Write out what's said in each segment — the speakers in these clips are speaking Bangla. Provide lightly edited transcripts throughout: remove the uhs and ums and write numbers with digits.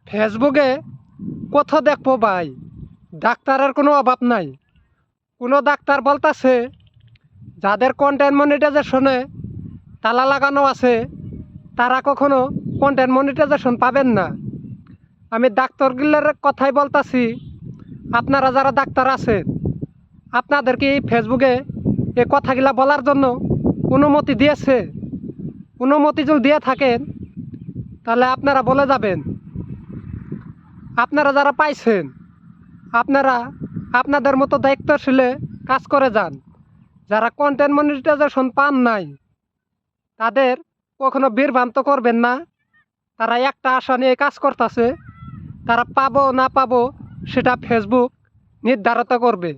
ফেসবুকে কত দেখবো ভাই, ডাক্তারের কোনো অভাব নাই। কোনো ডাক্তার বলতাছে যাদের কন্টেন্ট মনিটাইজেশনে তালা লাগানো আছে তারা কখনো কন্টেন্ট মনিটাইজেশন পাবেন না। আমি ডাক্তারগুলোর কথাই বলতাছি, আপনারা যারা ডাক্তার আছেন আপনাদেরকে এই ফেসবুকে এই কথাগুলা বলার জন্য অনুমতি দিয়েছে? অনুমতি যদি দিয়ে থাকেন তাহলে আপনারা বলে যাবেন। আপনারা যারা পাইছেন আপনারা আপনাদের মতো দায়িত্বশীলে কাজ করে যান। যারা কন্টেন্ট মনিটাইজেশন পান নাই তাদের কখনো বিভ্রান্ত করবেন না। তারা একটা আশা নিয়ে কাজ করতেছে, তারা পাবো না পাবো সেটা ফেসবুক নির্ধারিত করবে।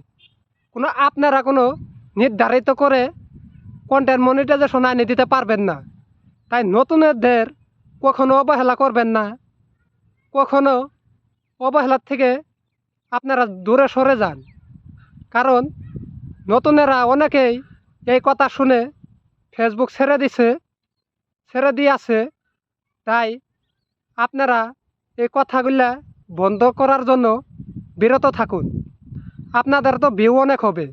আপনারা কোনো নির্ধারিত করে কন্টেন্ট মনিটাইজেশন আইনে দিতে পারবেন না। তাই নতুনদের কখনো অবহেলা করবেন না। কখনো অবহেলার থেকে আপনারা দূরে সরে যান, কারণ নতুনেরা অনেকেই এই কথা শুনে ফেসবুক ছেড়ে দিয়েছে। তাই আপনারা এই কথাগুলা বন্ধ করার জন্য বিরত থাকুন। আপনাদের তো ভিউ অনেক হবে।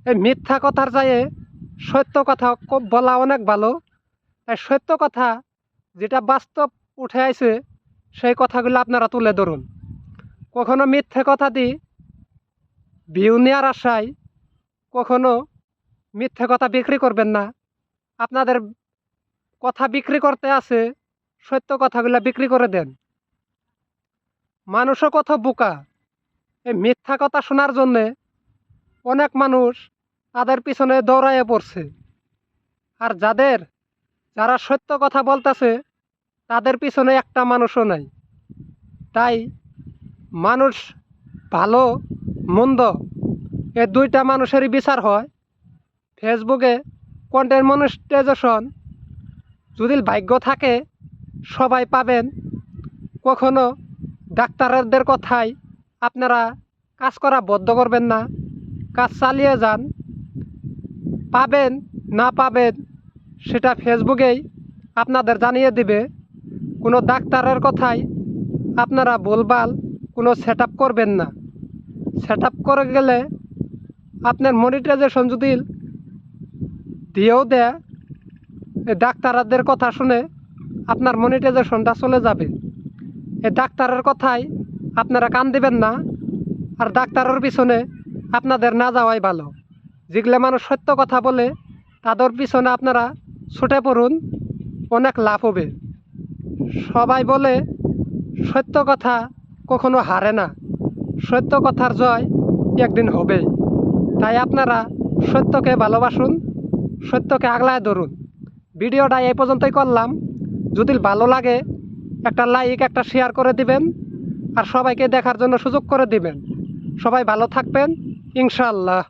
এই মিথ্যা কথার চাইয়ে সত্য কথা বলা অনেক ভালো। তাই সত্য কথা যেটা বাস্তব উঠে আইছে সেই কথাগুলো আপনারা তুলে ধরুন। কখনো মিথ্যে কথা দিয়ে ভিউ নেওয়ার আশায় কখনো মিথ্যে কথা বিক্রি করবেন না। আপনাদের কথা বিক্রি করতে আছে, সত্য কথাগুলো বিক্রি করে দেন। মানুষও কত বোকা, এই মিথ্যা কথা শোনার জন্যে অনেক মানুষ তাদের পিছনে দৌড়াইয়ে পড়ছে। আর যারা সত্য কথা বলতেছে তাদের পিছনে একটা মানুষও নাই। তাই মানুষ ভালো মন্দ এই দুইটা মানুষেরই বিচার হয়। ফেসবুকে কন্টেন্ট মনিটাইজেশন যদি ভাগ্য থাকে সবাই পাবেন। কখনো ডাক্তারদের কথাই আপনারা কাজ করা বদ্ধ করবেন না, কাজ চালিয়ে যান। পাবেন না পাবেন সেটা ফেসবুকেই আপনাদের জানিয়ে দিবে। কোনো ডাক্তারের কথাই আপনারা ভুলভাল কোনো সেট আপ করবেন না। সেট আপ করে গেলে আপনার মনিটাইজেশন যদি দিয়েও দেয়, এই ডাক্তারদের কথা শুনে আপনার মনিটাইজেশনটা চলে যাবে। এই ডাক্তারের কথাই আপনারা কান দিবেন না, আর ডাক্তারের পিছনে আপনাদের না যাওয়াই ভালো। যেগুলো মানুষ সত্য কথা বলে তাদের পিছনে আপনারা ছুটে পড়ুন, অনেক লাভ হবে। সবাই বলে সত্য কথা কখনো হারে না, সত্য কথার জয় একদিন হবে। তাই আপনারা সত্যকে ভালোবাসুন, সত্যকে আগলায় ধরুন। ভিডিওটা এই পর্যন্তই করলাম। যদি ভালো লাগে একটা লাইক একটা শেয়ার করে দিবেন, আর সবাইকে দেখার জন্য সুযোগ করে দিবেন। সবাই ভালো থাকবেন ইনশাআল্লাহ।